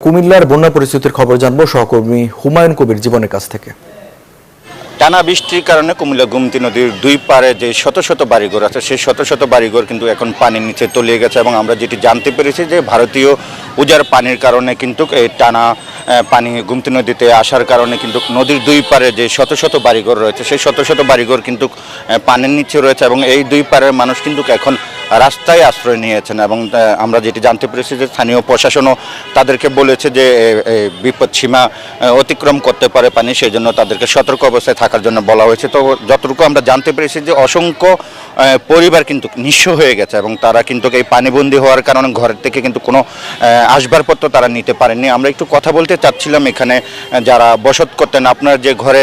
কুমিল্লার বন্যা পরিস্থিতির খবর জানবো সহকর্মী হুমায়ুন কবির জীবনের কাছ থেকে। টানা বৃষ্টির কারণে কুমিল্লা গোমতী নদীর দুই পারে যে শত শত বাড়িঘর আছে সেই শত শত বাড়িঘর কিন্তু এখন পানির নিচে তলিয়ে গেছে এবং আমরা যেটি জানতে পেরেছি যে ভারতীয় উজার পানির কারণে কিন্তু এই টানা পানি গোমতী নদীতে আসার কারণে কিন্তু নদীর দুই পারে যে শত শত বাড়িঘর রয়েছে সেই শত শত বাড়িঘর কিন্তু পানির নিচে রয়েছে এবং এই দুই পারের মানুষ কিন্তু এখন রাস্তায় আশ্রয় নিয়েছেন এবং আমরা যেটি জানতে পেরেছি যে স্থানীয় প্রশাসনও তাদেরকে বলেছে যে বিপদ সীমা অতিক্রম করতে পারে পানি, সেই জন্য তাদেরকে সতর্ক অবস্থায় থাকার জন্য বলা হয়েছে। তো যতটুকু আমরা জানতে পেরেছি যে অসংখ্য পরিবার কিন্তু নিঃস্ব হয়ে গেছে এবং তারা কিন্তু এই পানিবন্দী হওয়ার কারণে ঘরের থেকে কিন্তু কোনো আসবাবপত্র তারা নিতে পারেননি। আমরা একটু কথা বলতে চাচ্ছিলাম এখানে যারা বসত করতেন, আপনার যে ঘরে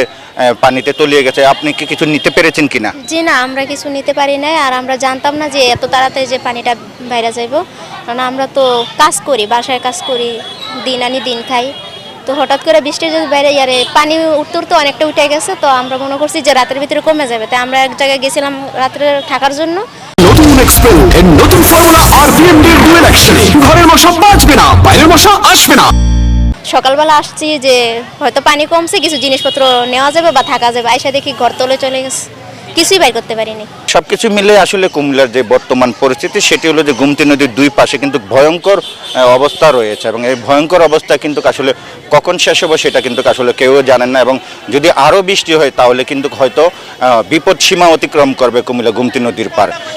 পানিতে তলিয়ে গেছে আপনি কি কিছু নিতে পেরেছেন কিনা? জি না, আমরা কিছু নিতে পারি নাই। আর আমরা জানতাম না যে এত তাড়াতাড়ি যে পানিটা বাইরে যাইব, কারণ আমরা তো কাজ করি, বাসায় কাজ করি, দিন আনি দিন খাই। তো হঠাৎ করে বৃষ্টি যদি বাইরে ইয়ারে পানি উঠতে উঠতে অনেকটা উঠে গেছে, তো আমরা মনে করছি যে রাতের ভিতরে কমে যাবে, তাই আমরা এক জায়গায় গেছিলাম রাত্রে থাকার জন্য। নতুন এক্সপ্রেস এর নতুন ফর্মুলা আর বিএমডির ডুয়েল অ্যাকশনে ঘরের মশা বাঁচবে না, বাইরের মশা আসবে না। সকালবেলা আসছি যে হয়তো পানি কমছে, কিছু জিনিসপত্র নেওয়া যাবে বা থাকা যাবে, আইসা দেখি ঘর তলে চলে গেছে, কিছুই বাইর করতে পারিনি। সবকিছু মিলে আসলে কুমিল্লার যে বর্তমান পরিস্থিতি সেটি হলো যে গোমতী নদীর দুই পাশে কিন্তু ভয়ঙ্কর অবস্থা রয়েছে এবং এই ভয়ঙ্কর অবস্থা কিন্তু আসলে কখন শেষ হবে সেটা কিন্তু আসলে কেউ জানেন না এবং যদি আরও বৃষ্টি হয় তাহলে কিন্তু হয়তো বিপদ সীমা অতিক্রম করবে কুমিল্লা গোমতী নদীর পার।